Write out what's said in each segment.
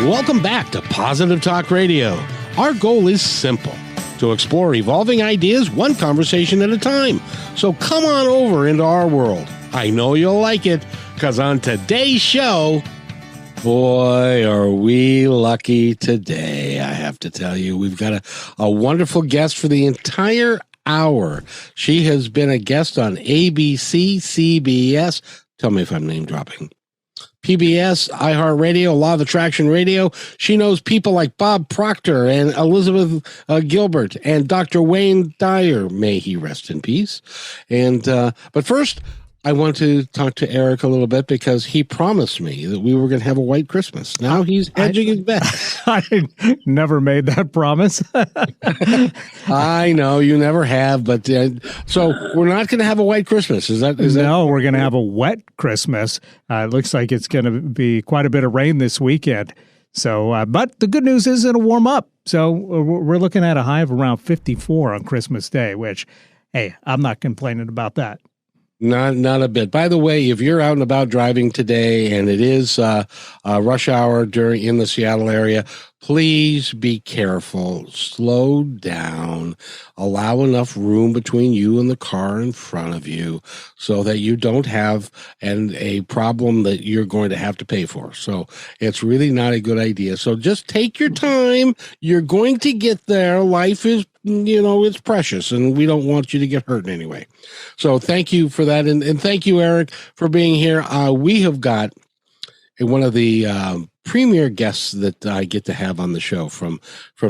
Welcome back to Positive Talk Radio. Our goal is simple, to explore evolving ideas one conversation at a time. So come on over into our world. I know you'll like it, because on today's show, boy, are we lucky today, I have to tell you. We've got a wonderful guest for the entire hour. She has been a guest on ABC, CBS. Tell me if I'm name dropping. PBS, iHeartRadio, Law of Attraction Radio. She knows people like Bob Proctor and Elizabeth Gilbert and Dr. Wayne Dyer. May he rest in peace. And but first, I want to talk to Eric a little bit because he promised me that we were going to have a white Christmas. Now he's hedging his bet. I never made that promise. I know you never have, but so we're not going to have a white Christmas. Is that? No, we're going to have a wet Christmas. It looks like it's going to be quite a bit of rain this weekend. So, but the good news is it'll warm up. So we're looking at a high of around 54 on Christmas Day, which, hey, I'm not complaining about that. Not a bit. By the way, if you're out and about driving today and it is rush hour in the Seattle area, please be careful. Slow down. Allow enough room between you and the car in front of you so that you don't have a problem that you're going to have to pay for. So it's really not a good idea. So just take your time. You're going to get there. Life is, it's precious, and we don't want you to get hurt in any way. So thank you for that. And thank you, Eric, for being here. We have got one of the premier guests that I get to have on the show from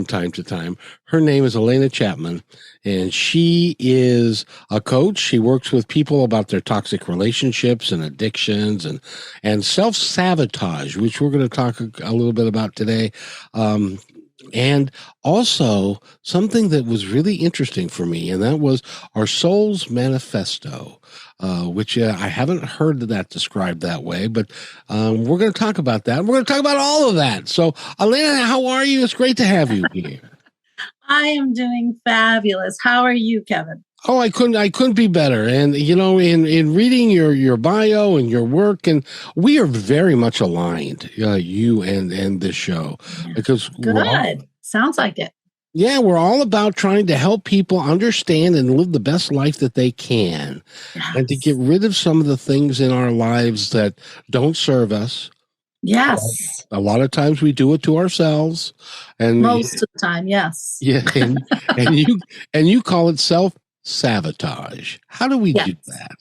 time to time. Her name is Alena Chapman, and she is a coach. She works with people about their toxic relationships and addictions and self-sabotage, which we're going to talk a little bit about today. And also something that was really interesting for me, and that was our soul's manifesto, which I haven't heard that described that way, but we're going to talk about that. We're going to talk about all of that. So, Alena, how are you? It's great to have you here. I am doing fabulous. How are you, Kevin? Oh, I couldn't be better. And, in reading your bio and your work, and we are very much aligned, you and this show. Because good. Sounds like it. Yeah, we're all about trying to help people understand and live the best life that they can. Yes. And to get rid of some of the things in our lives that don't serve us. Yes. A lot of times we do it to ourselves. And most of the time, yes. Yeah, and you call it self-sabotage. How do we do that?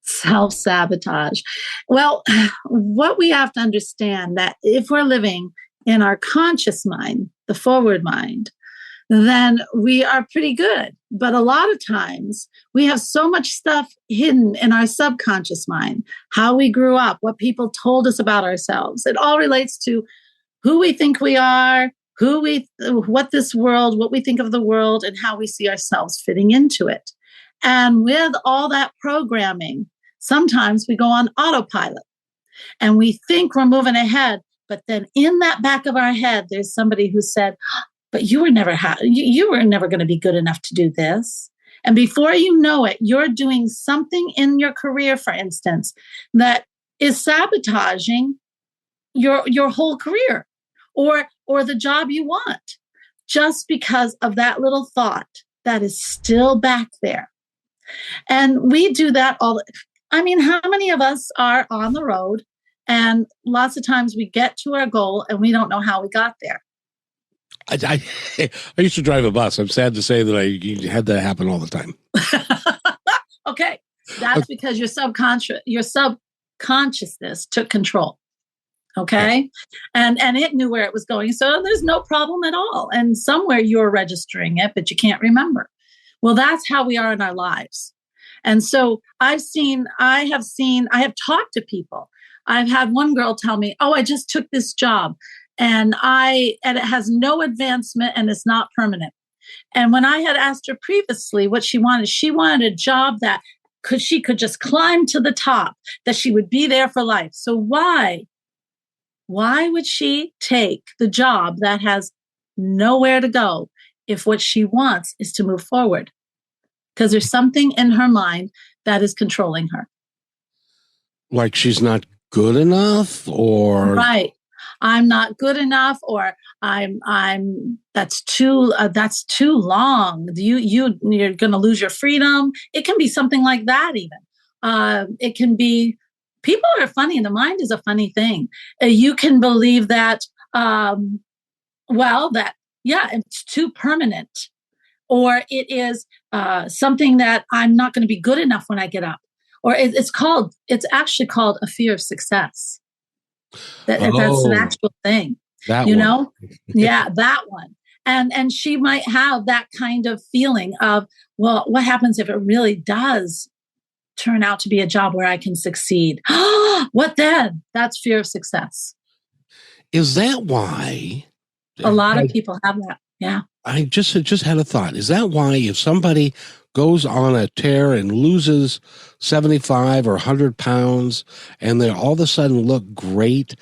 Self-sabotage. Well, what we have to understand that if we're living in our conscious mind, the forward mind, then we are pretty good. But a lot of times we have so much stuff hidden in our subconscious mind, how we grew up, what people told us about ourselves. It all relates to who we think we are, what we think of the world, and how we see ourselves fitting into it. And with all that programming, sometimes we go on autopilot and we think we're moving ahead. But then in that back of our head, there's somebody who said, but you were never going to be good enough to do this. And before you know it, you're doing something in your career, for instance, that is sabotaging your whole career or the job you want, just because of that little thought that is still back there. And we do that how many of us are on the road, and lots of times we get to our goal and we don't know how we got there. I used to drive a bus. I'm sad to say that I had that happen all the time. Okay. That's because your subconsciousness took control. Okay. And it knew where it was going. So there's no problem at all. And somewhere you're registering it, but you can't remember. Well, that's how we are in our lives. And so I have talked to people. I've had one girl tell me, I just took this job and it has no advancement and it's not permanent. And when I had asked her previously what she wanted a job that she could just climb to the top, that she would be there for life. So why would she take the job that has nowhere to go if what she wants is to move forward? Because there's something in her mind that is controlling her. Like she's not good enough, or right. I'm not good enough, or that's too long. You're going to lose your freedom. It can be something like that even. It can be, people are funny. The mind is a funny thing. You can believe that, it's too permanent, or it is something that I'm not going to be good enough when I get up, or it's actually called a fear of success. That's an actual thing, that one. know? Yeah, that one. And she might have that kind of feeling of, well, what happens if it really does turn out to be a job where I can succeed? What then? That's fear of success. Is that why? A lot of people have that. Yeah. I just had a thought. Is that why if somebody goes on a tear and loses 75 or 100 pounds and they all of a sudden look great,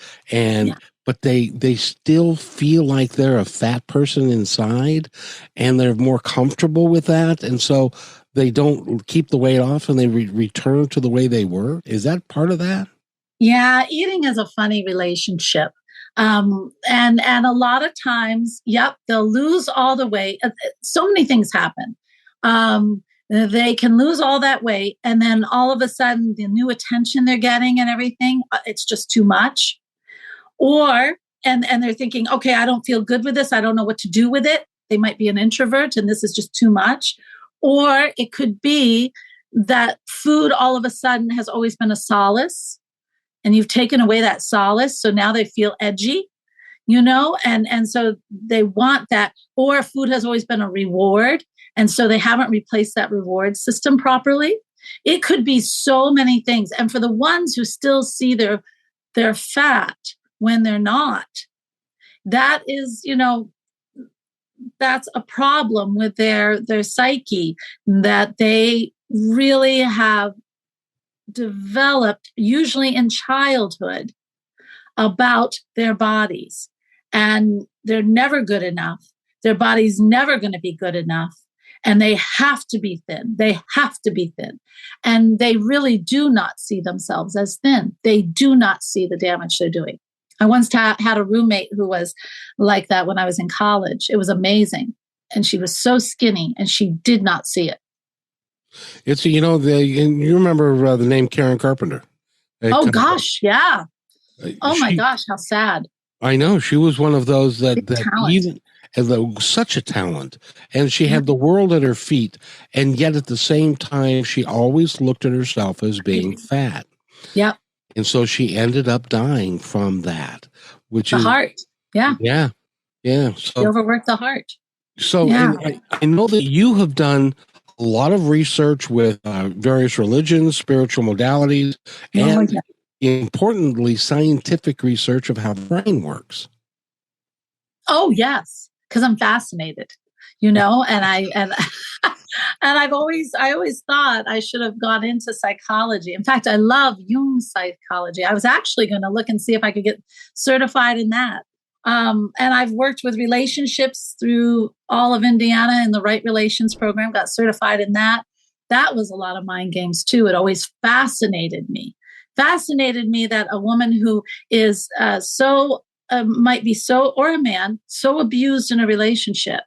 but they still feel like they're a fat person inside, and they're more comfortable with that, and so they don't keep the weight off and they return to the way they were? Is that part of that? Yeah, eating is a funny relationship. And a lot of times, they'll lose all the weight. So many things happen. They can lose all that weight, and then all of a sudden the new attention they're getting and everything, it's just too much. Or, and they're thinking, okay, I don't feel good with this. I don't know what to do with it. They might be an introvert and this is just too much. Or it could be that food all of a sudden has always been a solace, and you've taken away that solace. So now they feel edgy, and so they want that. Or food has always been a reward, and so they haven't replaced that reward system properly. It could be so many things. And for the ones who still see they're fat when they're not, that is, that's a problem with their psyche, that they really have developed, usually in childhood, about their bodies, and they're never good enough. Their body's never going to be good enough, and they have to be thin. They have to be thin, and they really do not see themselves as thin. They do not see the damage they're doing. I once had a roommate who was like that when I was in college. It was amazing, and she was so skinny, and she did not see it. It's, you remember the name Karen Carpenter? Oh, gosh, yeah. Oh, my gosh, how sad. I know. She was one of those that even such a talent, and she had the world at her feet, and yet at the same time, she always looked at herself as being fat. Yep. And so she ended up dying from that, which is... heart. Yeah. Yeah. Yeah. So, she overworked the heart. So I know that you have done a lot of research with various religions, spiritual modalities, and importantly, scientific research of how the brain works. Oh, yes, because I'm fascinated, and I always thought I should have gone into psychology. In fact, I love Jung's psychology. I was actually going to look and see if I could get certified in that. And I've worked with relationships through all of Indiana in the Right Relations program, got certified in that. That was a lot of mind games too. It always fascinated me that a woman who is might be so, or a man, so abused in a relationship,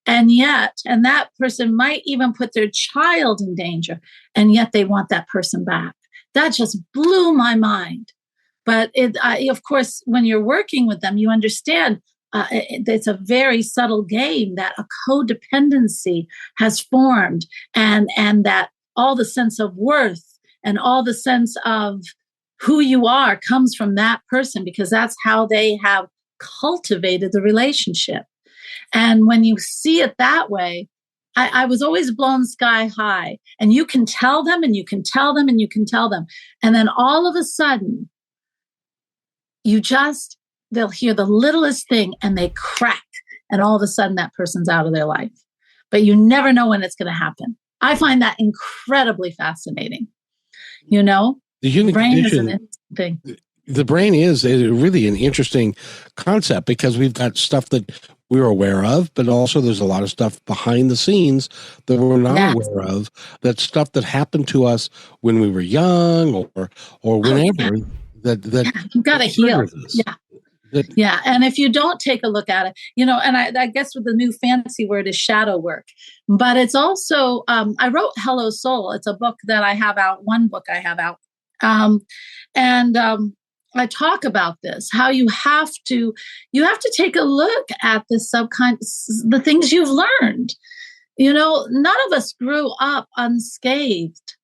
and that person might even put their child in danger, and yet they want that person back. That just blew my mind. But of course, when you're working with them, you understand it's a very subtle game, that a codependency has formed, and that all the sense of worth and all the sense of who you are comes from that person, because that's how they have cultivated the relationship. And when you see it that way, I was always blown sky high. And you can tell them, and you can tell them, and you can tell them. And then all of a sudden, they'll hear the littlest thing and they crack. And all of a sudden that person's out of their life. But you never know when it's going to happen. I find that incredibly fascinating. The human brain condition, is an interesting thing. The brain is really an interesting concept, because we've got stuff that we're aware of, but also there's a lot of stuff behind the scenes that we're not aware of. That stuff that happened to us when we were young, or whenever. That you've got to heal. Yeah. And if you don't take a look at it, and I guess with the new fancy word is shadow work, but it's also, I wrote Hello Soul. It's a book that I have out, one book I have out. And I talk about this, how you have to take a look at the subconscious, the things you've learned. None of us grew up unscathed.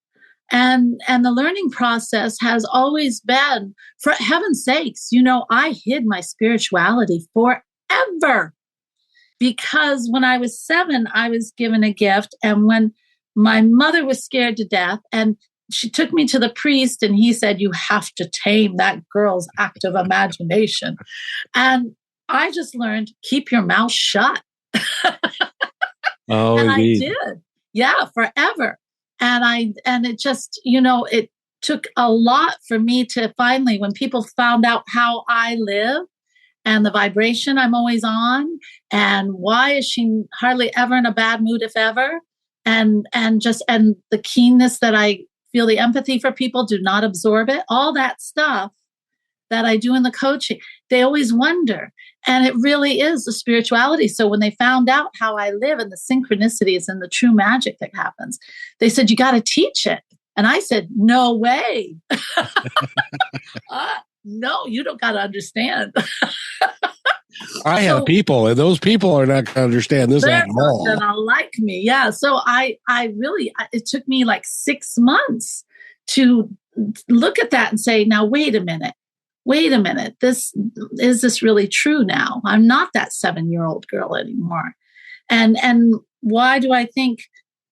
And the learning process has always been, for heaven's sakes, I hid my spirituality forever, because when I was 7, I was given a gift. And when my mother was scared to death, and she took me to the priest, and he said, you have to tame that girl's active imagination. And I just learned, keep your mouth shut. Oh, and indeed. I did. Yeah, forever. And it just, it took a lot for me to finally, when people found out how I live and the vibration I'm always on, and why is she hardly ever in a bad mood, if ever, and the keenness that I feel, the empathy for people, do not absorb it, all that stuff that I do in the coaching, they always wonder. And it really is the spirituality. So when they found out how I live and the synchronicities and the true magic that happens, they said, you got to teach it. And I said, no way. No, you don't got to understand. I have people, and those people are not going to understand this at all. They're not going to like me. Yeah. So I really, it took me like 6 months to look at that and say, now, wait a minute, is this really true now? I'm not that 7-year-old girl anymore. And why do I think,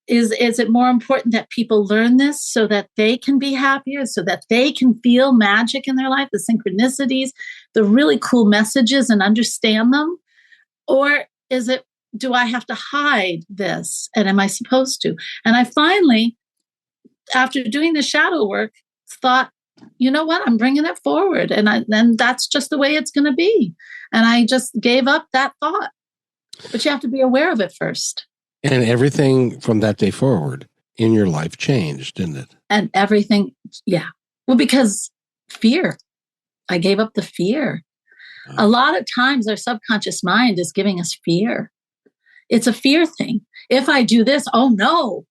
is it more important that people learn this so that they can be happier, so that they can feel magic in their life, the synchronicities, the really cool messages, and understand them? Or do I have to hide this? And am I supposed to? And I finally, after doing the shadow work, thought, you know what? I'm bringing it forward. And then that's just the way it's going to be. And I just gave up that thought. But you have to be aware of it first. And everything from that day forward in your life changed, didn't it? And everything, yeah. Well, because fear. I gave up the fear. A lot of times our subconscious mind is giving us fear. It's a fear thing. If I do this, oh no.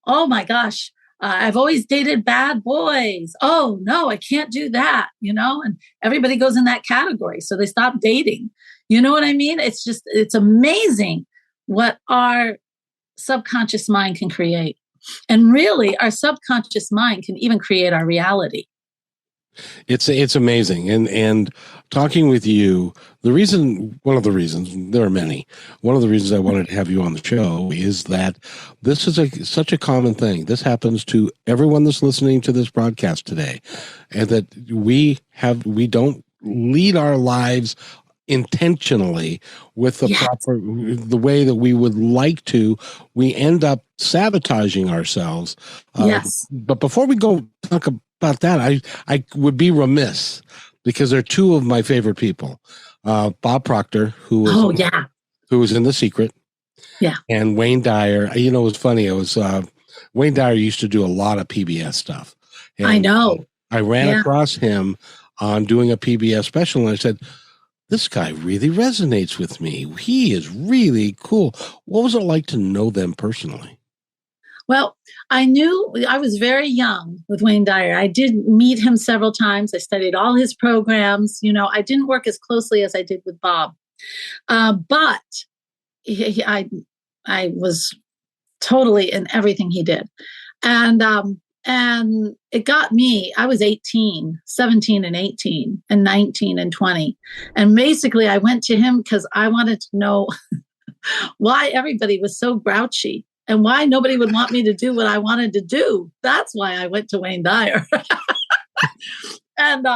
Oh my gosh. I've always dated bad boys. Oh no, I can't do that, and everybody goes in that category. So they stop dating. You know what I mean? It's amazing what our subconscious mind can create. And really, our subconscious mind can even create our reality. It's amazing. And talking with you, one of the reasons, there are many, one of the reasons I wanted to have you on the show is that this is such a common thing. This happens to everyone that's listening to this broadcast today. And that we don't lead our lives intentionally with the way that we would like to. We end up sabotaging ourselves. Yes. But before we go talk about that, I would be remiss, because they're two of my favorite people. Bob Proctor, who was in The Secret. Yeah. And Wayne Dyer. It was funny. It was Wayne Dyer used to do a lot of PBS stuff. And I know. I ran across him on doing a PBS special, and I said, this guy really resonates with me. He is really cool. What was it like to know them personally? Well, I was very young with Wayne Dyer. I did meet him several times. I studied all his programs. I didn't work as closely as I did with Bob. But I was totally in everything he did. And it got me, I was 17 and 18 and 19 and 20. And basically I went to him because I wanted to know why everybody was so grouchy and why nobody would want me to do what I wanted to do. That's why I went to Wayne Dyer. And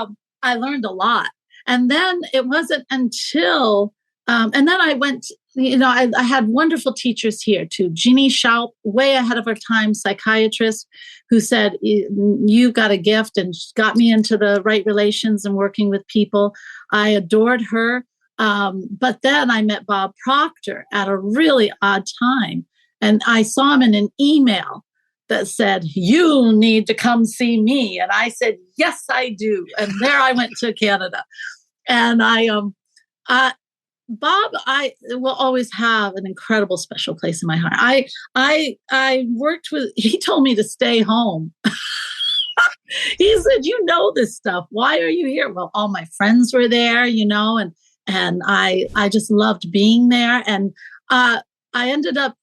I learned a lot. And then it wasn't until, and then I went, I had wonderful teachers here too. Jeannie Schaup, way ahead of her time, psychiatrist, who said, you got a gift, and got me into the right relations and working with people. I adored her. But then I met Bob Proctor at a really odd time. And I saw him in an email that said, you need to come see me. And I said, yes, I do. And there I went to Canada. And Bob, I will always have an incredible special place in my heart. I worked with, he told me to stay home. He said, you know this stuff. Why are you here? Well, all my friends were there, and I just loved being there. And I ended up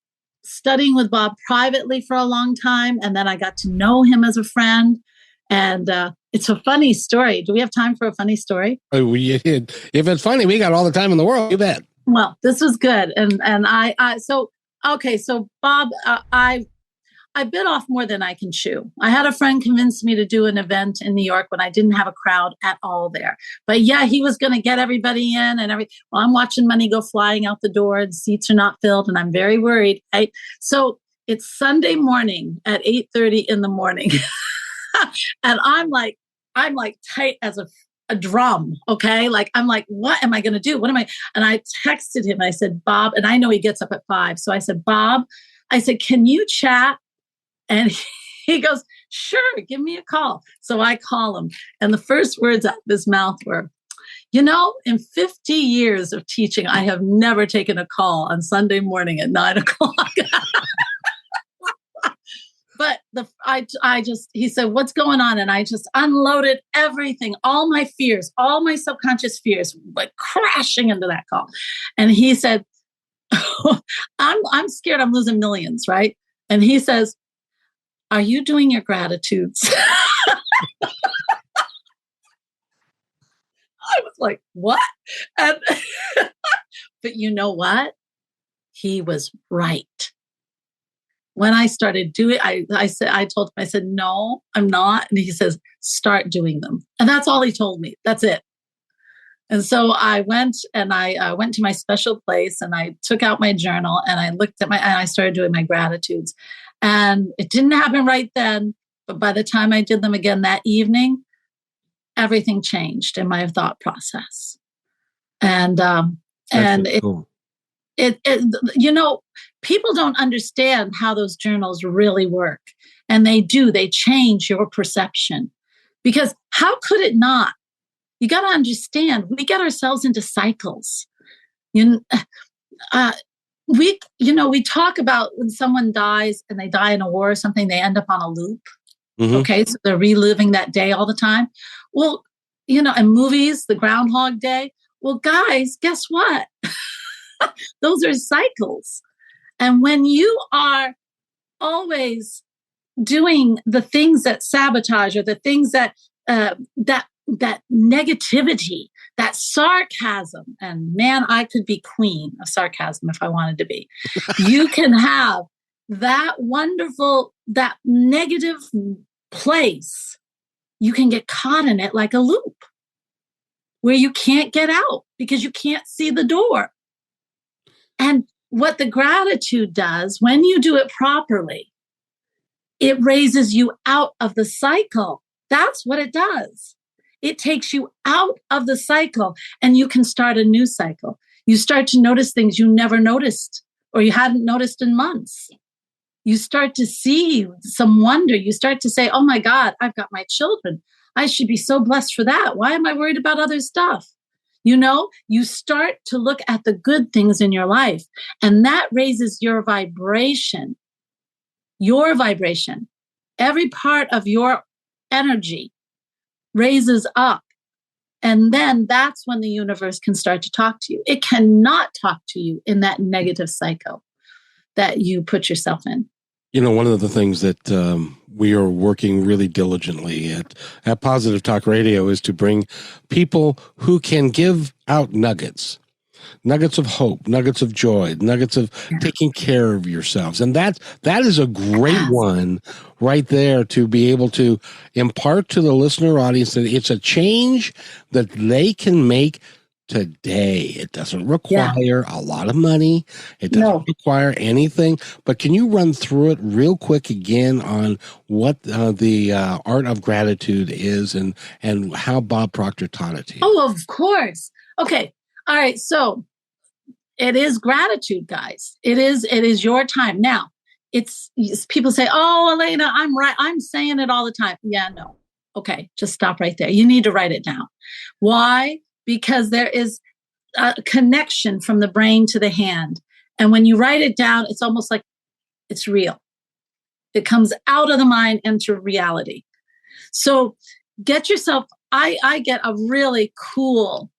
studying with Bob privately for a long time. And then I got to know him as a friend. And it's a funny story. Do we have time for a funny story? If it's funny, we got all the time in the world. You bet. Well, this was good. So Bob, I bit off more than I can chew. I had a friend convince me to do an event in New York when I didn't have a crowd at all there. But yeah, he was going to get everybody in well, I'm watching money go flying out the door and seats are not filled and I'm very worried. So it's Sunday morning at 8:30 in the morning. And I'm like tight as a drum. Okay. Like, I'm like, what am I going to do? And I texted him. I said, Bob, and I know he gets up at 5. So I said, Bob, can you chat? And he goes, sure, give me a call. So I call him. And the first words out of his mouth were, in 50 years of teaching, I have never taken a call on Sunday morning at 9 o'clock. But he said, what's going on? And I just unloaded everything, all my fears, all my subconscious fears, like crashing into that call. And he said, I'm scared I'm losing millions, right? And he says, are you doing your gratitudes? I was like, what? And but you know what? He was right. When I started doing, I told him, I said, no, I'm not. And he says, start doing them. And that's all he told me. That's it. And so I went to my special place and I took out my journal and I looked at and I started doing my gratitudes. And it didn't happen right then, but by the time I did them again that evening, everything changed in my thought process. And cool. People don't understand how those journals really work. And they do. They change your perception. Because how could it not? You got to understand, we get ourselves into cycles. We talk about when someone dies and they die in a war or something, they end up on a loop. Mm-hmm. Okay, so they're reliving that day all the time. Well, in movies, the Groundhog Day. Well, guys, guess what? Those are cycles. And when you are always doing the things that sabotage or the things that negativity, that sarcasm, and man, I could be queen of sarcasm if I wanted to be. You can have that wonderful, that negative place. You can get caught in it like a loop where you can't get out because you can't see the door. And what the gratitude does, when you do it properly, it raises you out of the cycle. That's what it does. It takes you out of the cycle and you can start a new cycle. You start to notice things you never noticed or you hadn't noticed in months. You start to see some wonder. You start to say, oh my God, I've got my children. I should be so blessed for that. Why am I worried about other stuff? You start to look at the good things in your life and that raises your vibration. Your vibration. Every part of your energy raises up. And then that's when the universe can start to talk to you. It cannot talk to you in that negative cycle that you put yourself in. One of the things that we are working really diligently at Positive Talk Radio is to bring people who can give out nuggets of hope, nuggets of joy, nuggets of taking care of yourselves. And that is a great one right there to be able to impart to the listener audience that it's a change that they can make today. It doesn't require a lot of money. It doesn't require anything. But can you run through it real quick again on what the art of gratitude is and how Bob Proctor taught it to you? Oh, of course. Okay. All right. So it is gratitude, guys. It is your time. Now, it's people say, oh, Alena, I'm right. I'm saying it all the time. Yeah, no. Okay. Just stop right there. You need to write it down. Why? because there is a connection from the brain to the hand. And when you write it down, it's almost like it's real. It comes out of the mind into reality. So get yourself, I get a really cool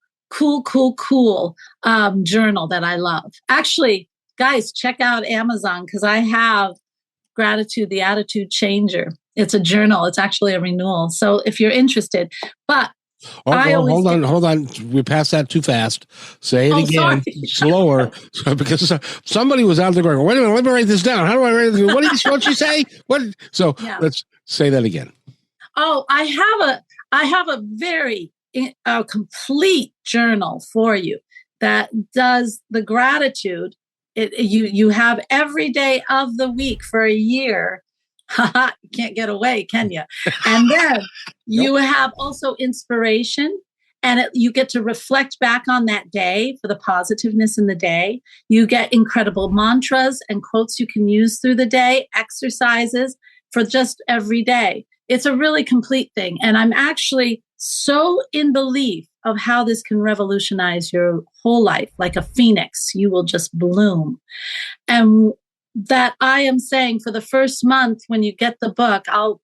journal that I love. Actually, guys, check out Amazon because I have Gratitude, the Attitude Changer. It's a journal. It's actually a renewal. So if you're interested, but hold on. We passed that too fast. Say it again, slower, because somebody was out there going, wait a minute, let me write this down. How do I write this? What you say? What? So let's say that again. Oh, I have a very complete journal for you that does the gratitude. You have every day of the week for a year. You can't get away, can you? And then you have also inspiration, and you get to reflect back on that day for the positiveness in the day. You get incredible mantras and quotes you can use through the day, exercises for just every day. It's a really complete thing. And I'm actually so in belief of how this can revolutionize your whole life. Like a phoenix, you will just bloom. And that I am saying for the first month, when you get the book, I'm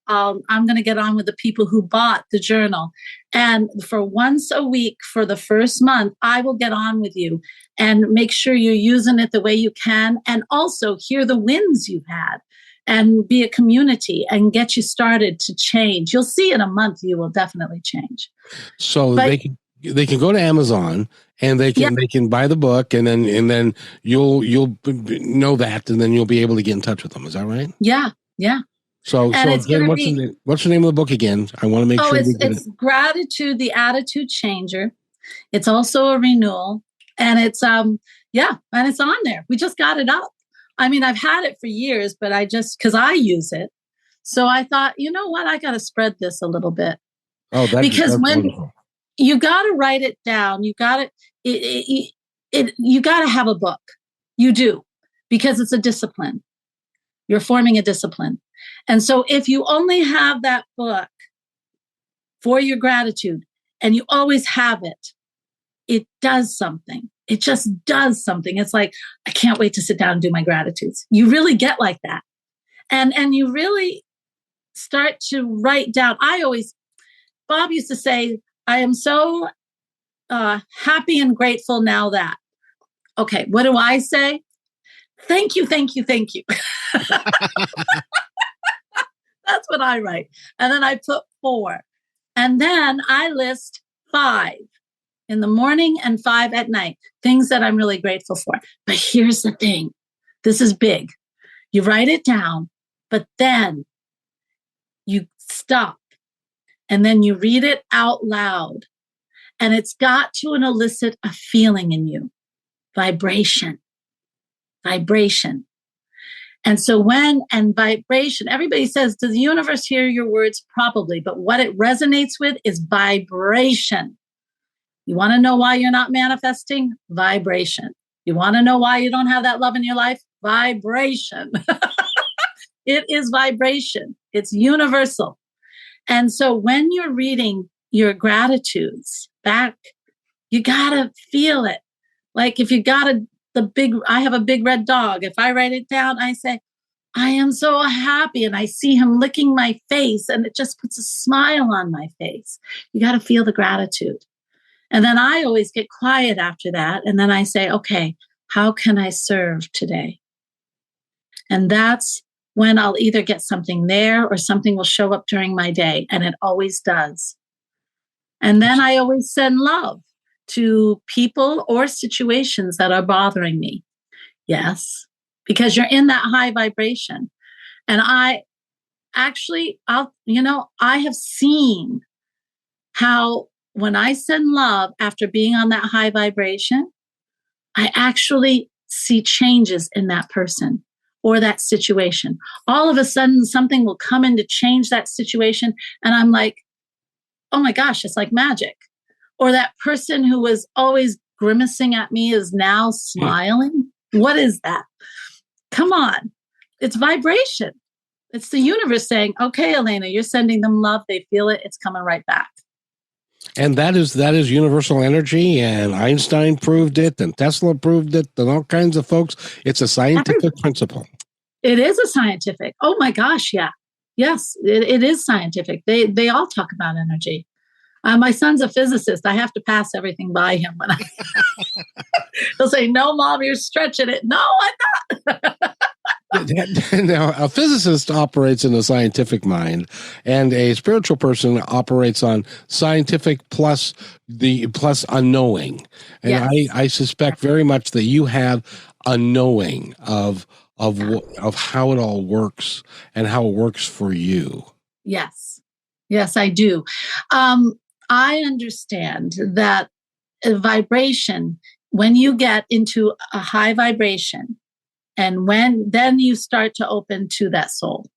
going to get on with the people who bought the journal. And for once a week for the first month, I will get on with you and make sure you're using it the way you can. And also hear the wins you've had and be a community and get you started to change. You'll see in a month, you will definitely change. So they can go to Amazon and they can buy the book, and then you'll know that, and then you'll be able to get in touch with them. Is that right? Yeah. So again, what's the name of the book again? I want to make sure it's Gratitude, the Attitude Changer. It's also a renewal, and it's and it's on there. We just got it up. I mean, I've had it for years, but because I use it. So I thought, you know what? I got to spread this a little bit. Oh, that's wonderful. You got to write it down. You got to have a book. You do, because it's a discipline. You're forming a discipline. And so if you only have that book for your gratitude and you always have it, it does something. It just does something. It's like, I can't wait to sit down and do my gratitudes. You really get like that. And you really start to write down. Bob used to say, I am so happy and grateful now that. Okay, what do I say? Thank you, thank you, thank you. That's what I write. And then I put 4. And then I list 5 in the morning and 5 at night, things that I'm really grateful for. But here's the thing. This is big. You write it down, but then you stop. And then you read it out loud. And it's got to elicit a feeling in you. Vibration. And so vibration, everybody says, does the universe hear your words? Probably. But what it resonates with is vibration. You want to know why you're not manifesting? Vibration. You want to know why you don't have that love in your life? Vibration. It is vibration. It's universal. And so when you're reading your gratitudes back, you got to feel it. Like if you got I have a big red dog. If I write it down, I say, I am so happy. And I see him licking my face and it just puts a smile on my face. You got to feel the gratitude. And then I always get quiet after that. And then I say, okay, how can I serve today? And that's when I'll either get something there or something will show up during my day. And it always does. And then I always send love to people or situations that are bothering me. Yes, because you're in that high vibration. And I have seen how when I send love after being on that high vibration, I actually see changes in that person or that situation. All of a sudden, something will come in to change that situation. And I'm like, oh my gosh, it's like magic. Or that person who was always grimacing at me is now smiling. What is that? Come on. It's vibration. It's the universe saying, okay, Alena, you're sending them love. They feel it. It's coming right back. And that is universal energy, and Einstein proved it, and Tesla proved it, and all kinds of folks. It's a scientific principle. It is a scientific. Oh my gosh, yeah. Yes, it is scientific. They all talk about energy. My son's a physicist. I have to pass everything by him when he'll say, "No, Mom, you're stretching it." No, I'm not. Now, a physicist operates in a scientific mind, and a spiritual person operates on scientific plus a knowing. And yes. I suspect very much that you have a knowing of how it all works and how it works for you. Yes, I do. I understand that a vibration, when you get into a high vibration, and then you start to open to that soul.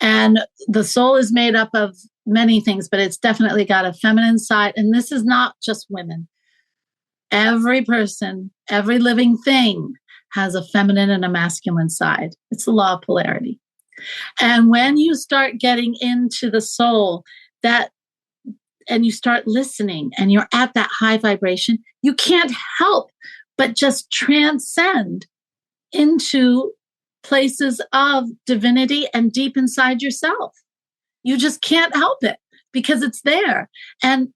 And the soul is made up of many things, but it's definitely got a feminine side. And this is not just women. Every person, every living thing has a feminine and a masculine side. It's the law of polarity. And when you start getting into the soul, and you start listening and you're at that high vibration, you can't help but just transcend into places of divinity and deep inside yourself. You just can't help it because it's there. And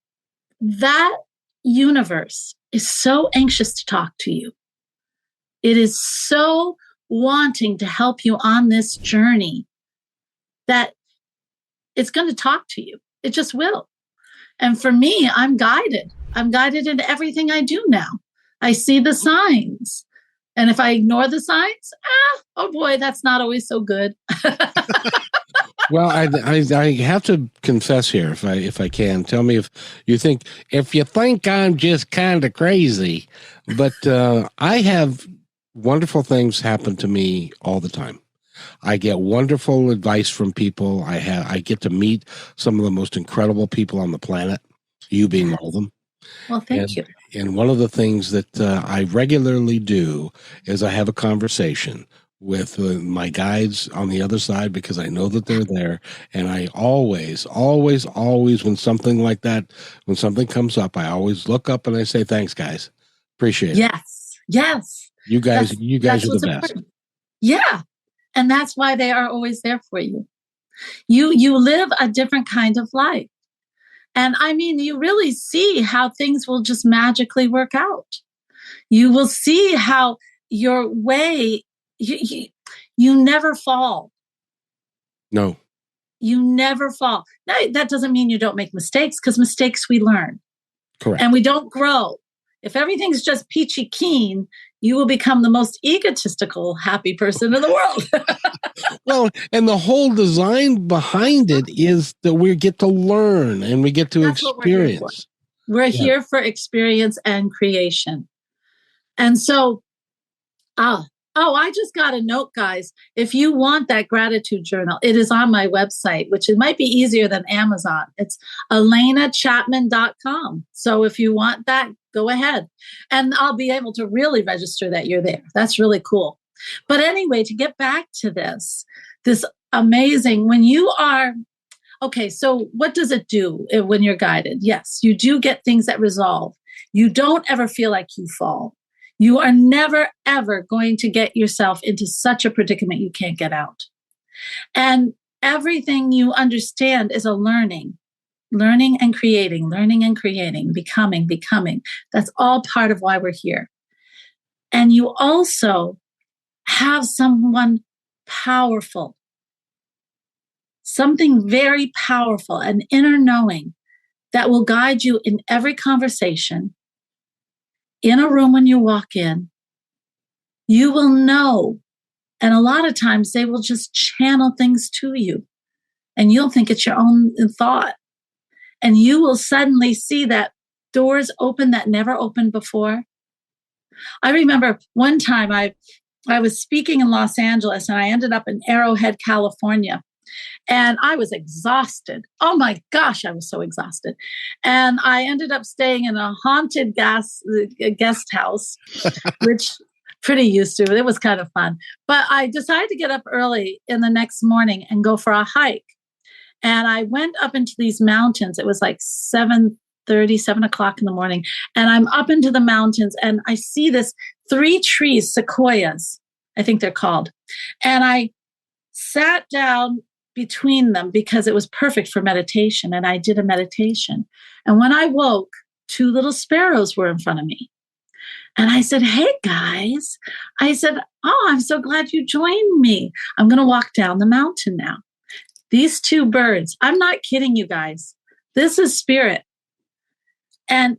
that universe is so anxious to talk to you. It is so wanting to help you on this journey that it's going to talk to you. It just will. And for me, I'm guided. I'm guided into everything I do now. I see the signs. And if I ignore the signs, oh boy, that's not always so good. Well, I have to confess here, if I can. Tell me if you think I'm just kind of crazy, but I have wonderful things happen to me all the time. I get wonderful advice from people. I get to meet some of the most incredible people on the planet, you being one of them. Well, thank you. And one of the things that I regularly do is I have a conversation with my guides on the other side because I know that they're there. And I always, when something like that, when something comes up, I always look up and I say, "Thanks, guys. Appreciate it." Yes. You guys are the best. Important. Yeah. And that's why they are always there for you. You live a different kind of life. And I mean, you really see how things will just magically work out. You will see how your way, you never fall. No. You never fall. Now, that doesn't mean you don't make mistakes, because mistakes we learn. Correct. And we don't grow. If everything's just peachy keen, you will become the most egotistical, happy person in the world. Well, and the whole design behind it is that we get to learn and we get to experience. We're here for experience and creation. And so, I just got a note, guys. If you want that gratitude journal, it is on my website, which it might be easier than Amazon. It's alenachapman.com. So if you want that, go ahead. And I'll be able to really register that you're there. That's really cool. But anyway, to get back to this amazing, when you are, okay, so what does it do when you're guided? Yes, you do get things that resolve. You don't ever feel like you fall. You are never, ever going to get yourself into such a predicament you can't get out. And everything you understand is a learning and creating, becoming. That's all part of why we're here. And you also have someone powerful, something very powerful, an inner knowing that will guide you in every conversation. In a room when you walk in, you will know. And a lot of times they will just channel things to you. And you'll think it's your own thought. And you will suddenly see that doors open that never opened before. I remember one time I was speaking in Los Angeles and I ended up in Arrowhead, California. And I was exhausted. Oh my gosh, I was so exhausted. And I ended up staying in a haunted guest house, which pretty used to. It was kind of fun. But I decided to get up early in the next morning and go for a hike. And I went up into these mountains. It was like 7:30, 7 o'clock in the morning. And I'm up into the mountains and I see this 3 trees, sequoias, I think they're called. And I sat down between them because it was perfect for meditation. And I did a meditation. And when I woke, 2 little sparrows were in front of me. And I said, hey, guys. I said, oh, I'm so glad you joined me. I'm going to walk down the mountain now. These 2 birds, I'm not kidding you guys. This is spirit. And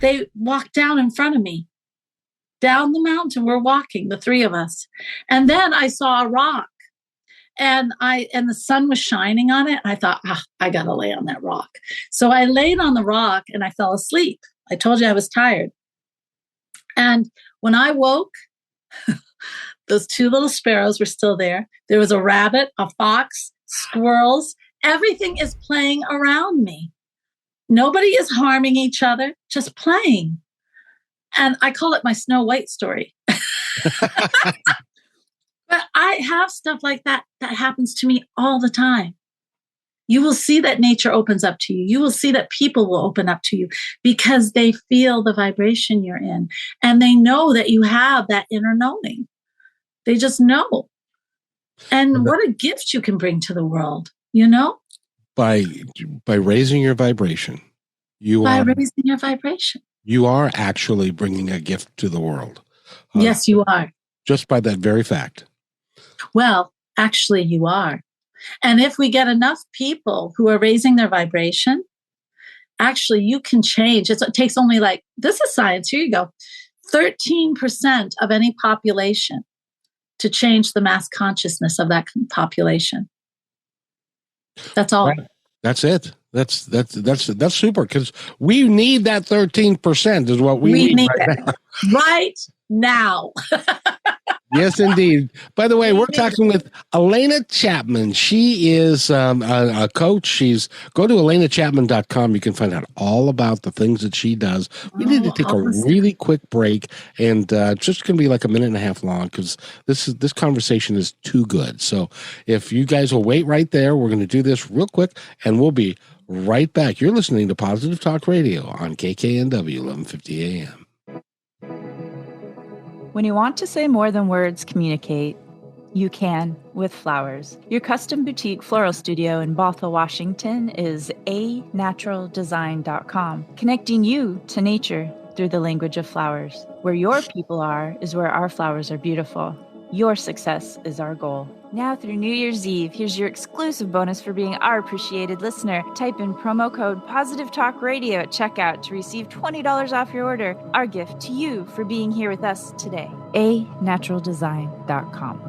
they walked down in front of me. Down the mountain, we're walking, the 3 of us. And then I saw a rock. And the sun was shining on it. I thought, I got to lay on that rock. So I laid on the rock and I fell asleep. I told you I was tired. And when I woke, those 2 little sparrows were still there. There was a rabbit, a fox, squirrels. Everything is playing around me. Nobody is harming each other, just playing. And I call it my Snow White story. But I have stuff like that happens to me all the time. You will see that nature opens up to you. You will see that people will open up to you because they feel the vibration you're in. And they know that you have that inner knowing. They just know. And what a gift you can bring to the world, you know? By raising your vibration. Raising your vibration. You are actually bringing a gift to the world. Yes, you are. Just by that very fact. Well, actually, you are. And if we get enough people who are raising their vibration, actually, you can change. It takes only this is science. Here you go. 13% of any population to change the mass consciousness of that population. That's all. Right. That's it. That's super because we need that 13% is what we need right now. Right now. Yes, indeed. By the way, we're talking with Alena Chapman. She is a coach. Go to alenachapman.com. You can find out all about the things that she does. We need to take a really quick break, and just going to be like a minute and a half long because this conversation is too good. So if you guys will wait right there, we're going to do this real quick, and we'll be right back. You're listening to Positive Talk Radio on KKNW 1150 AM. When you want to say more than words communicate, you can with flowers. Your custom boutique floral studio in Bothell, Washington is anaturaldesign.com, connecting you to nature through the language of flowers. Where your people are is where our flowers are beautiful. Your success is our goal. Now through New Year's Eve, here's your exclusive bonus for being our appreciated listener. Type in promo code Positive Talk Radio at checkout to receive $20 off your order. Our gift to you for being here with us today. anaturaldesign.com.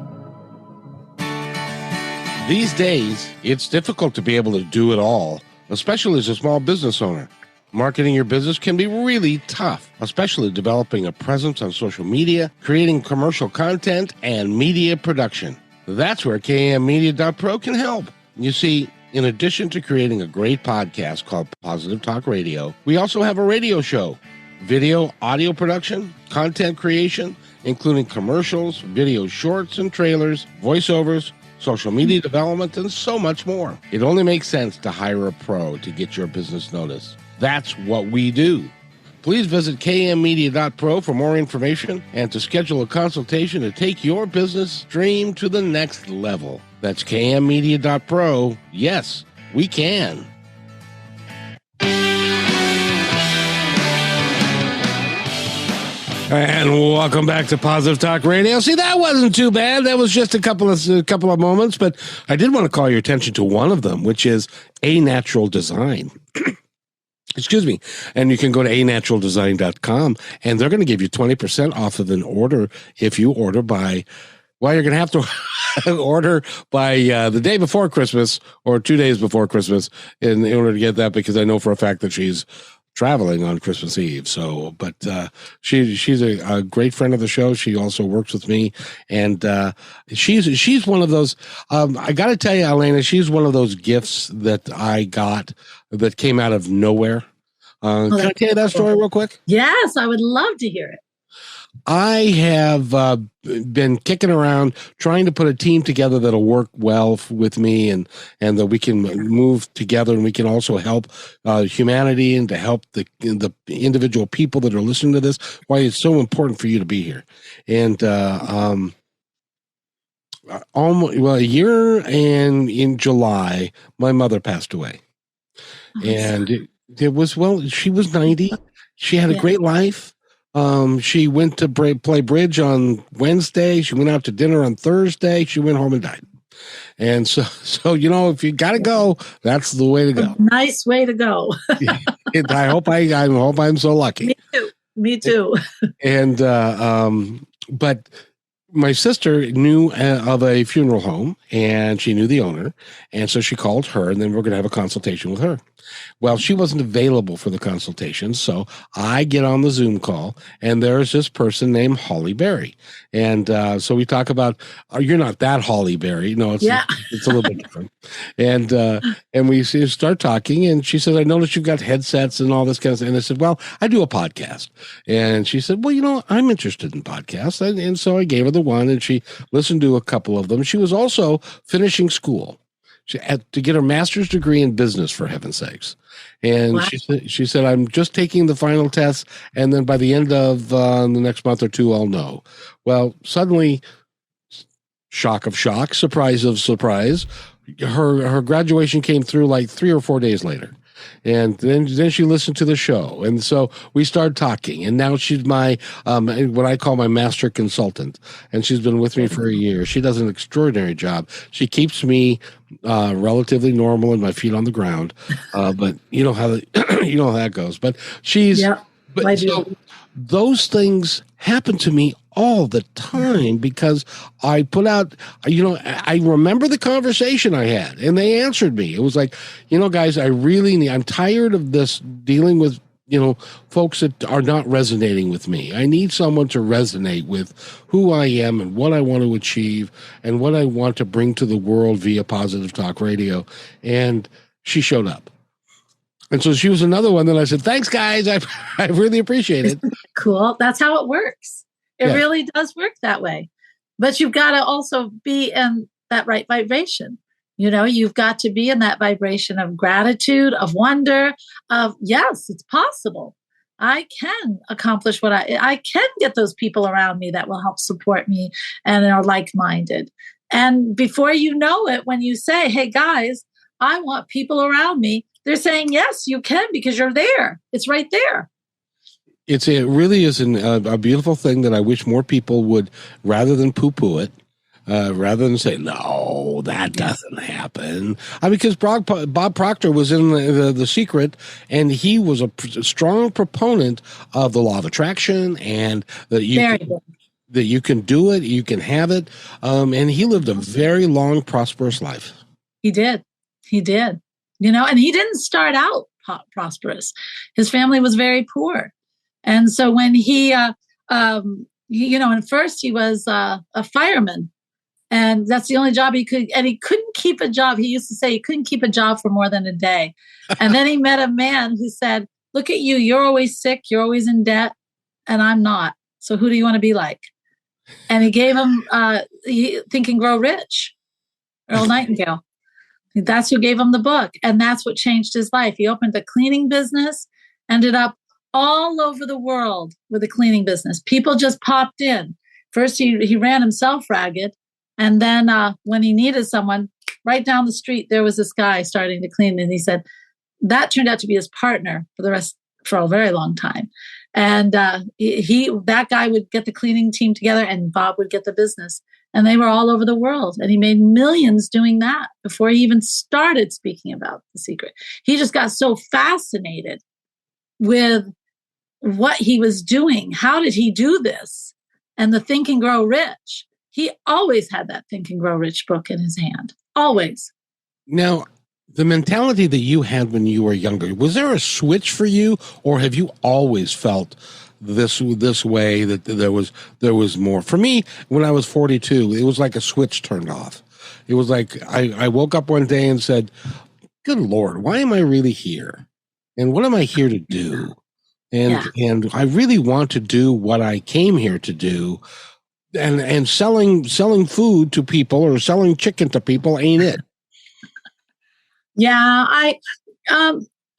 These days, it's difficult to be able to do it all, especially as a small business owner. Marketing your business can be really tough, especially developing a presence on social media, creating commercial content, and media production. That's where KMmedia.pro can help. You see, in addition to creating a great podcast called Positive Talk Radio, we also have a radio show, video, audio production, content creation, including commercials, video shorts and trailers, voiceovers, social media development, and so much more. It only makes sense to hire a pro to get your business noticed. That's what we do. Please visit kmmedia.pro for more information and to schedule a consultation to take your business dream to the next level. That's kmmedia.pro. Yes, we can. And welcome back to Positive Talk Radio. See, that wasn't too bad. That was just a couple of moments, but I did want to call your attention to one of them, which is A Natural Design. Excuse me. And you can go to anaturaldesign.com and they're going to give you 20% off of an order if you order by, well, you're going to have to order by the day before Christmas or 2 days before Christmas in order to get that, because I know for a fact that she's traveling on Christmas Eve. So, but she's a great friend of the show. She also works with me, and she's one of those. I got to tell you, Alena, she's one of those gifts that I got that came out of nowhere. Can I tell you that story real quick? Yes, I would love to hear it. I have been kicking around trying to put a team together that'll work well with me, and that we can move together, and we can also help humanity and to help the individual people that are listening to this. Why it's so important for you to be here. And a year and in July, my mother passed away, and it was she was 90. She had a great life. She went to play bridge on Wednesday. She went out to dinner on Thursday. She went home and died. And so if you got to go, that's the way to go. Nice way to go. I hope I'm so lucky. Me too. And but my sister knew of a funeral home, and she knew the owner, and so she called her, and then we're going to have a consultation with her. Well, she wasn't available for the consultation, so I get on the Zoom call, and there's this person named Holly Berry. And so we talk about, you're not that Holly Berry. No, it's a little bit different. And we start talking, and she says, I noticed you've got headsets and all this kind of stuff. And I said, well, I do a podcast. And she said, well, I'm interested in podcasts. And so I gave her the one, and she listened to a couple of them. She was also finishing school. She had to get her master's degree in business, for heaven's sakes. And wow. she said, I'm just taking the final test, and then by the end of the next month or two, I'll know. Well, suddenly, shock of shock, surprise of surprise, her graduation came through like 3 or 4 days later. And then she listened to the show. And so we started talking. And now she's my, what I call my master consultant. And she's been with me for a year. She does an extraordinary job. She keeps me relatively normal and my feet on the ground. But you know how that goes. But she's, so those things happen to me all the time because I put out, I remember the conversation I had and they answered me. It was like, guys, I'm tired of this dealing with, folks that are not resonating with me. I need someone to resonate with who I am and what I want to achieve and what I want to bring to the world via Positive Talk Radio. And she showed up. And so she was another one that I said, thanks, guys. I really appreciate it. Cool. That's how it works. It really does work that way. But you've got to also be in that right vibration. You've got to be in that vibration of gratitude, of wonder, of, yes, it's possible. I can accomplish what I can get those people around me that will help support me and are like-minded. And before you know it, when you say, hey, guys, I want people around me, they're saying, yes, you can because you're there. It's right there. It really is a beautiful thing that I wish more people would, rather than poo-poo it, rather than say, no, that doesn't happen. Because Bob Proctor was in the Secret, and he was a strong proponent of the law of attraction and that you can do it, you can have it. And he lived a very long, prosperous life. He did. And he didn't start out prosperous. His family was very poor. And so when he and first he was a fireman, and that's the only job he could, and he couldn't keep a job. He used to say he couldn't keep a job for more than a day. And then he met a man who said, look at you, you're always sick, you're always in debt, and I'm not. So who do you want to be like? And he gave him Think and Grow Rich, Earl Nightingale. That's who gave him the book. And that's what changed his life. He opened a cleaning business, ended up all over the world with a cleaning business. People just popped in. First, he ran himself ragged. And then when he needed someone, right down the street, there was this guy starting to clean. And he said, that turned out to be his partner for a very long time. And that guy would get the cleaning team together and Bob would get the business. And they were all over the world. And he made millions doing that before he even started speaking about The Secret. He just got so fascinated with what he was doing. How did he do this? And the Think and Grow Rich. He always had that Think and Grow Rich book in his hand. Always. Now, the mentality that you had when you were younger, was there a switch for you, or have you always felt this way, that there was more? For me, when I was 42, it was like a switch turned off. It was like I woke up one day and said, good Lord, why am I really here? And what am I here to do? And I really want to do what I came here to do. And selling food to people or selling chicken to people ain't it. Yeah,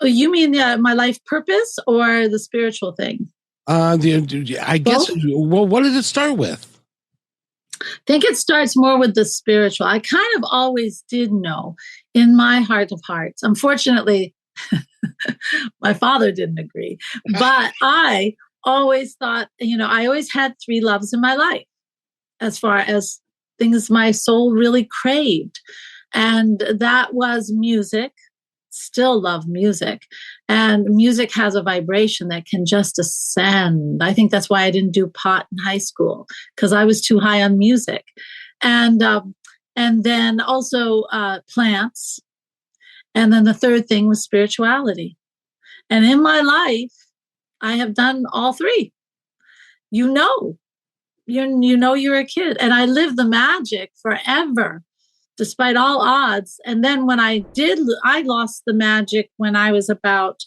you mean my life purpose or the spiritual thing? I guess. Well, what did it start with? I think it starts more with the spiritual. I kind of always did know in my heart of hearts. Unfortunately, my father didn't agree, but I always thought, I always had three loves in my life as far as things my soul really craved. And that was music. Still love music. And music has a vibration that can just ascend. I think that's why I didn't do pot in high school, because I was too high on music. And then also plants. And then the third thing was spirituality. And in my life, I have done all three. You know you're a kid. And I lived the magic forever, despite all odds. And then when I lost the magic when I was about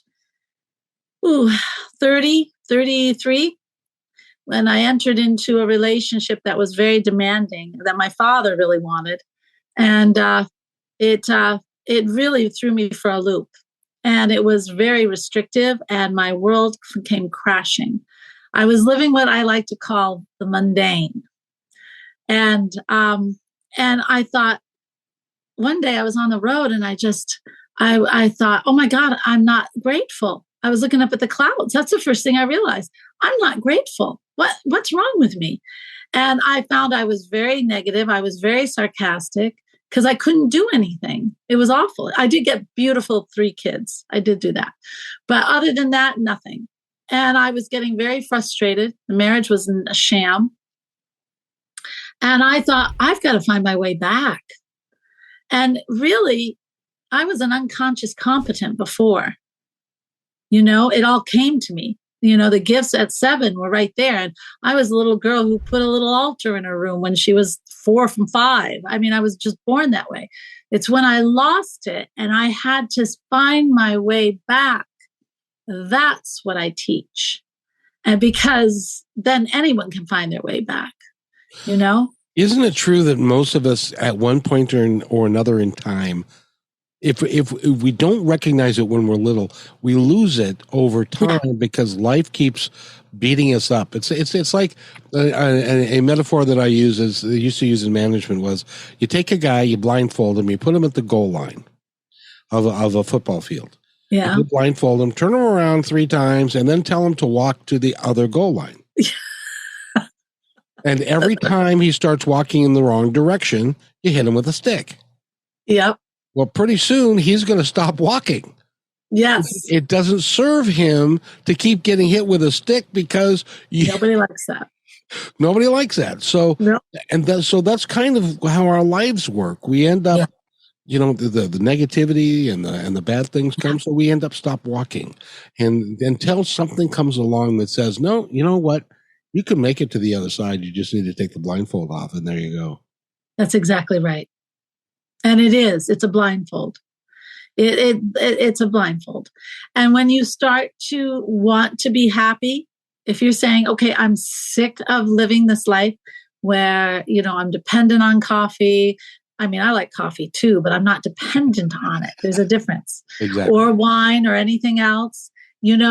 30, 33, when I entered into a relationship that was very demanding, that my father really wanted. And it really threw me for a loop. And it was very restrictive, and my world came crashing. I was living what I like to call the mundane. And I thought, one day I was on the road and I thought, oh my God, I'm not grateful. I was looking up at the clouds. That's the first thing I realized. I'm not grateful. What's wrong with me? And I found I was very negative. I was very sarcastic because I couldn't do anything. It was awful. I did get beautiful 3 kids. I did do that. But other than that, nothing. And I was getting very frustrated. The marriage was a sham. And I thought, I've got to find my way back. And really, I was an unconscious competent before. It all came to me. The gifts at 7 were right there. And I was a little girl who put a little altar in her room when she was 4 from 5. I mean, I was just born that way. It's when I lost it and I had to find my way back. That's what I teach. And because then anyone can find their way back, Isn't it true that most of us at one point or another in time, if we don't recognize it when we're little, we lose it over time because life keeps beating us up. It's like a metaphor that I used to use in management was you take a guy, you blindfold him, you put him at the goal line of a football field. Yeah. You blindfold him, turn him around 3 times, and then tell him to walk to the other goal line. And every time he starts walking in the wrong direction, you hit him with a stick. Yep. Well, pretty soon he's going to stop walking. Yes. It doesn't serve him to keep getting hit with a stick because nobody likes that. Nobody likes that. So, so that's kind of how our lives work. We end up, the negativity and the bad things come. So we end up stop walking, and until something comes along that says, no, you know what? You can make it to the other side. You just need to take the blindfold off, and there you go. That's exactly right. And it's a blindfold. It's a blindfold. And when you start to want to be happy, if you're saying, okay, I'm sick of living this life where, I'm dependent on coffee. I mean, I like coffee too, but I'm not dependent on it. There's a difference. Exactly. Or wine or anything else, and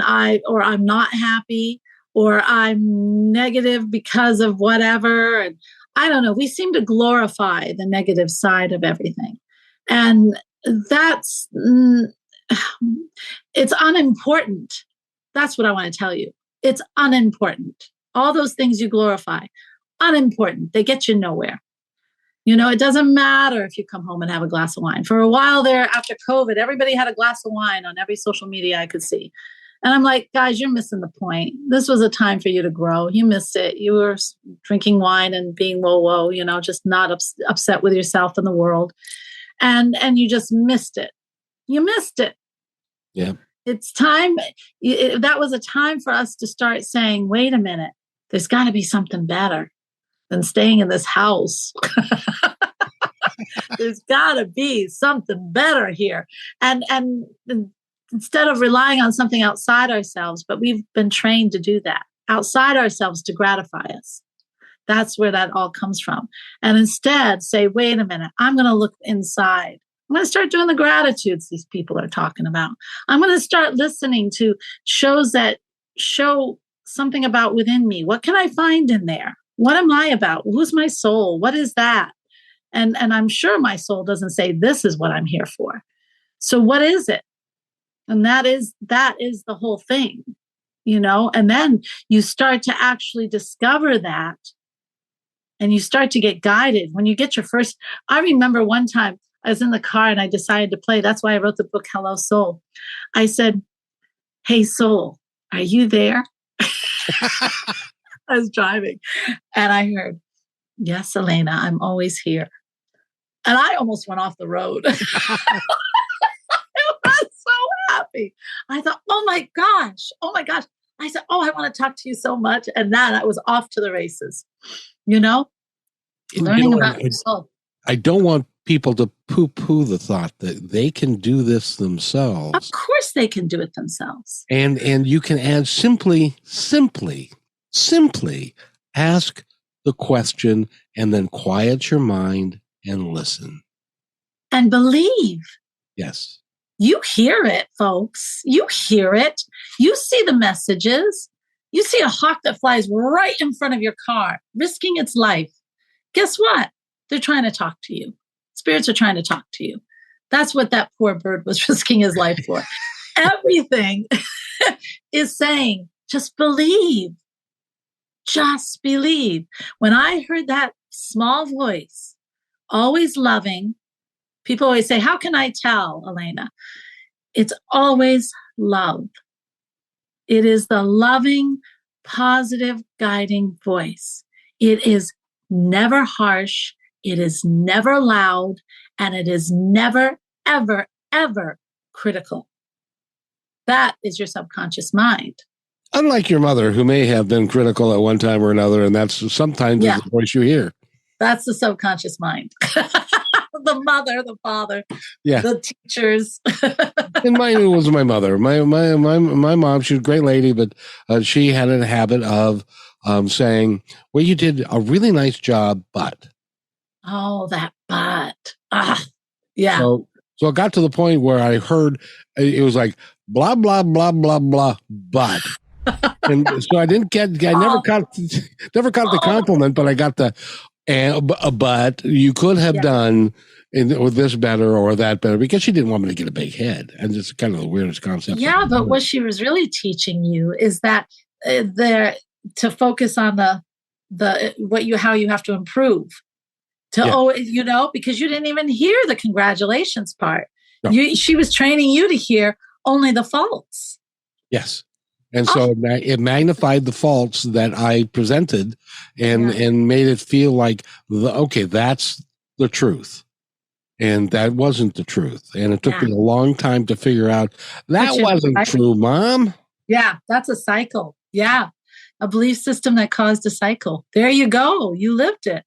I'm not happy, or I'm negative because of whatever. And I don't know. We seem to glorify the negative side of everything. And it's unimportant. That's what I want to tell you. It's unimportant. All those things you glorify, unimportant. They get you nowhere. It doesn't matter if you come home and have a glass of wine. For a while there, after COVID, everybody had a glass of wine on every social media I could see. And I'm like, guys, you're missing the point. This was a time for you to grow. You missed it. You were drinking wine and being whoa, just not upset with yourself and the world. And you just missed it. You missed it. Yeah. It's time. That was a time for us to start saying, wait a minute, there's got to be something better than staying in this house. There's got to be something better here. And instead of relying on something outside ourselves, but we've been trained to do that outside ourselves to gratify us. That's where that all comes from. And instead say, wait a minute, I'm going to look inside. I'm going to start doing the gratitudes these people are talking about. I'm going to start listening to shows that show something about within me. What can I find in there? What am I about? Who's my soul? What is that? And I'm sure my soul doesn't say, this is what I'm here for. So what is it? And that is the whole thing, and then you start to actually discover that, and you start to get guided. When you get your first, I remember one time I was in the car and I decided to play. That's why I wrote the book, Hello Soul. I said, hey, soul, are you there? I was driving and I heard, yes, Alena, I'm always here. And I almost went off the road. So happy. I thought, oh my gosh. I said, I want to talk to you so much. And then I was off to the races, learning about yourself. I don't want people to poo-poo the thought that they can do this themselves. Of course they can do it themselves. And you can add simply ask the question and then quiet your mind and listen. And believe. Yes. You hear it, folks. You hear it. You see the messages. You see a hawk that flies right in front of your car, risking its life. Guess what? They're trying to talk to you. Spirits are trying to talk to you. That's what that poor bird was risking his life for. Everything is saying, just believe. Just believe. When I heard that small voice, always loving, people always say, how can I tell, Alena? It's always love. It is the loving, positive, guiding voice. It is never harsh. It is never loud. And it is never, ever, ever critical. That is your subconscious mind. Unlike your mother, who may have been critical at one time or another, and that's sometimes the voice you hear. That's the subconscious mind. The mother, the father, the teachers. And mine was my mother. My mom, she was a great lady, but she had a habit of saying, well, you did a really nice job, but. Oh, that but. Yeah. So it got to the point where I heard, it was like, blah, blah, blah, blah, blah, but. And so I never caught the compliment, but I got the, but you could have done with this better or that better, because she didn't want me to get a big head. And it's kind of the weirdest concept. Yeah, but what she was really teaching you is that to focus on how you have to improve. Because you didn't even hear the congratulations part. No. She was training you to hear only the faults. Yes. And so it magnified the faults that I presented and made it feel like, that's the truth. And that wasn't the truth. And it took me a long time to figure out that wasn't true, Mom. Yeah, that's a cycle. Yeah. A belief system that caused a cycle. There you go. You lived it.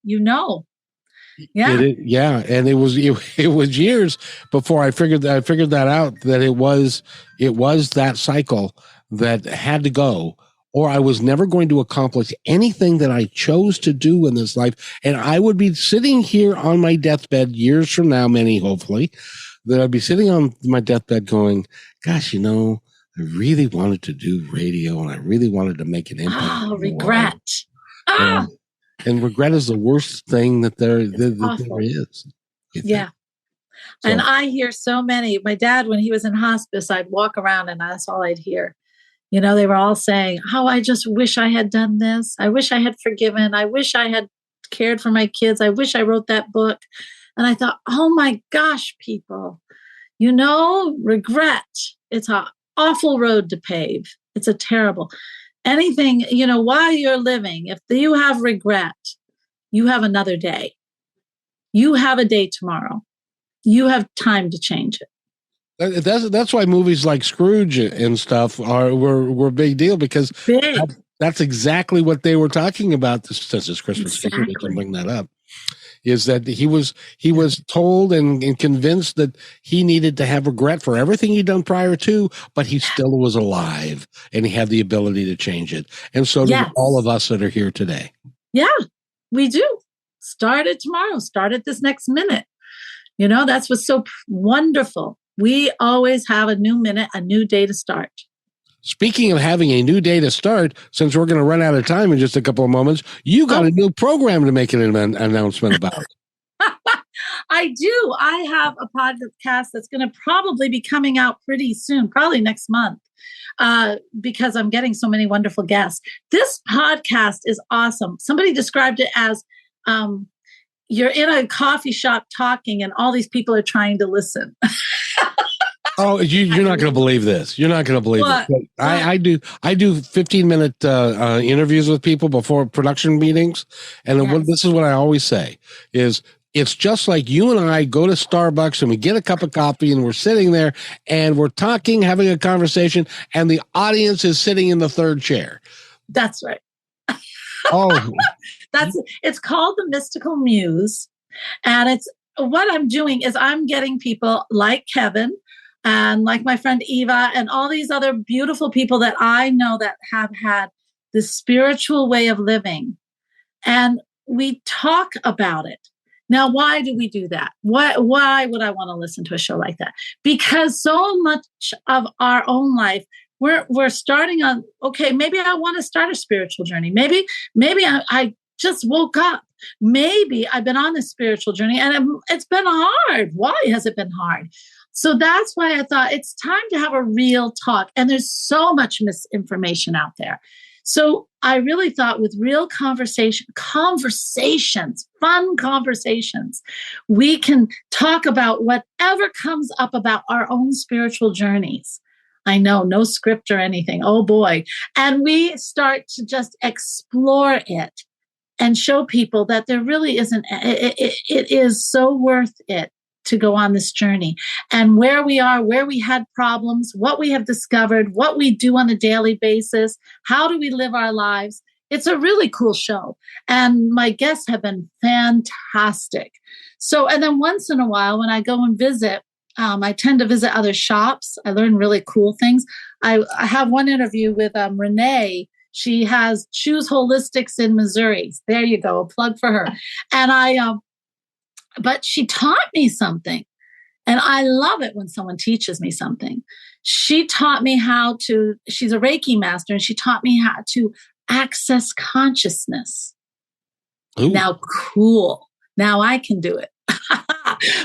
Yeah. And it was years before I figured that out, that it was that cycle that had to go, or I was never going to accomplish anything that I chose to do in this life. And I would be sitting here on my deathbed years from now, many hopefully, that I'd be sitting on my deathbed going, gosh, I really wanted to do radio and I really wanted to make an impact. Oh, regret. And regret is the worst thing that there is. Yeah. So. And I hear so many. My dad, when he was in hospice, I'd walk around and that's all I'd hear. They were all saying, I just wish I had done this. I wish I had forgiven. I wish I had cared for my kids. I wish I wrote that book. And I thought, oh my gosh, people, regret. It's an awful road to pave. It's a terrible. Anything, while you're living, if you have regret, you have another day. You have a day tomorrow. You have time to change it. That's why movies like Scrooge and stuff were a big deal, because that's exactly what they were talking about. Since it's Christmas, exactly. They can bring that up. is that he was told and convinced that he needed to have regret for everything he'd done prior to, but he still was alive and he had the ability to change it. And so do all of us that are here today. Yeah, we do. Start it tomorrow. Start it this next minute. That's what's so wonderful. We always have a new minute, a new day to start. Speaking of having a new day to start, since we're going to run out of time in just a couple of moments, you got a new program to make an announcement about. I do. I have a podcast that's going to probably be coming out pretty soon, probably next month, because I'm getting so many wonderful guests. This podcast is awesome. Somebody described it as you're in a coffee shop talking and all these people are trying to listen. Oh, you're not going to believe this. You're not going to believe it. I do 15-minute interviews with people before production meetings. And this is what I always say is it's just like you and I go to Starbucks and we get a cup of coffee and we're sitting there and we're talking, having a conversation, and the audience is sitting in the third chair. That's right. Oh, it's called the Mystical Muse. And it's what I'm doing is I'm getting people like Kevin and like my friend Eva and all these other beautiful people that I know that have had this spiritual way of living. And we talk about it. Now, why do we do that? Why would I want to listen to a show like that? Because so much of our own life, we're starting on, okay, maybe I want to start a spiritual journey. Maybe I just woke up. Maybe I've been on this spiritual journey and it's been hard. Why has it been hard? So that's why I thought it's time to have a real talk. And there's so much misinformation out there. So I really thought with real conversations, fun conversations, we can talk about whatever comes up about our own spiritual journeys. I know, no script or anything. Oh boy. And we start to just explore it and show people that there really isn't, it is so worth it to go on this journey. And where we are, where we had problems, what we have discovered, what we do on a daily basis, how do we live our lives? It's a really cool show. And my guests have been fantastic. So, and then once in a while, when I go and visit, I tend to visit other shops. I learn really cool things. I have one interview with Renee. She has Choose Holistics in Missouri. There you go, a plug for her. And but she taught me something. And I love it when someone teaches me something. She taught me she's a Reiki master, and she taught me how to access consciousness. Ooh. Now, cool. Now I can do it.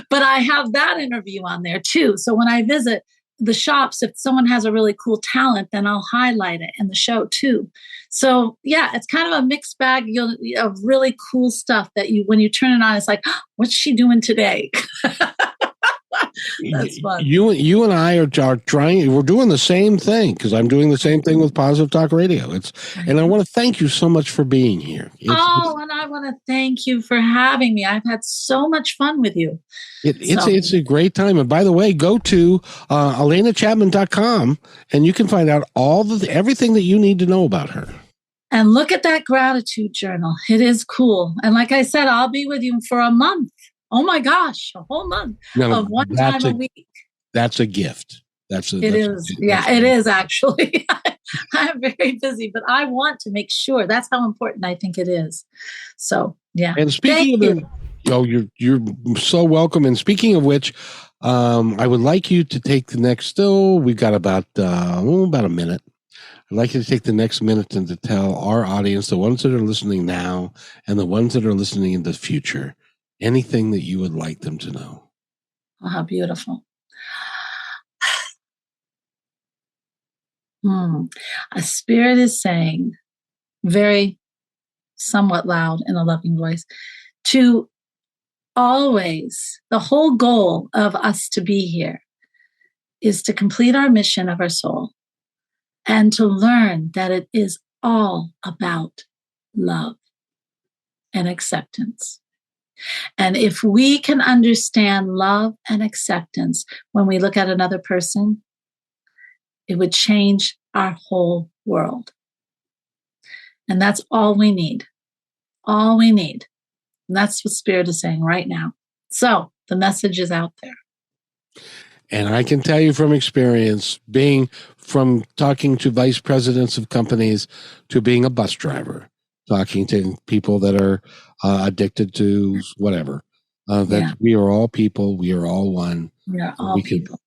But I have that interview on there too. So when I visit the shops, if someone has a really cool talent, then I'll highlight it in the show too. So yeah, it's kind of a mixed bag of really cool stuff that when you turn it on, it's like, oh, what's she doing today? That's fun. You and I are trying. We're doing the same thing because I'm doing the same thing with Positive Talk Radio. And I want to thank you so much for being here. And I want to thank you for having me. I've had so much fun with you. It's a great time. And by the way, go to AlenaChapman.com and you can find out everything that you need to know about her. And look at that gratitude journal. It is cool. And like I said, I'll be with you for a month. Oh my gosh, a whole month of one time a week. That's a gift. It is actually. I'm very busy, but I want to make sure. That's how important I think it is. So, yeah. And speaking you're so welcome. And speaking of which, I would like you to take the next, we've got about a minute. I'd like you to take the next minute and to tell our audience, the ones that are listening now and the ones that are listening in the future, anything that you would like them to know. Oh, how beautiful. A spirit is saying, very somewhat loud in a loving voice, to always, the whole goal of us to be here is to complete our mission of our soul and to learn that it is all about love and acceptance. And if we can understand love and acceptance when we look at another person, it would change our whole world. And that's all we need. All we need And that's what Spirit is saying right now. So the message is out there. And I can tell you from experience, being from talking to vice presidents of companies to being a bus driver, talking to people that are addicted to whatever, that we are all people. We are all one. We are all people.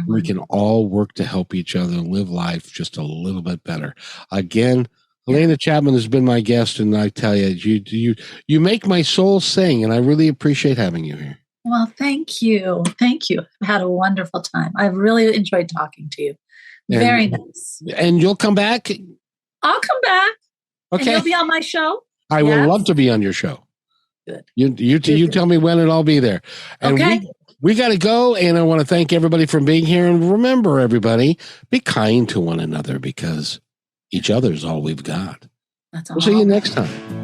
We can all work to help each other live life just a little bit better. Again, Alena Chapman has been my guest, and I tell you, you make my soul sing, and I really appreciate having you here. Well, thank you. Thank you. I've had a wonderful time. I've really enjoyed talking to you. Very nice. And you'll come back? I'll come back. Okay. And you'll be on my show? I will love to be on your show. Good. You tell me when, and I'll be there. And we got to go, and I want to thank everybody for being here. And remember, everybody, be kind to one another, because each other's all we've got. That's all. We'll see you next time.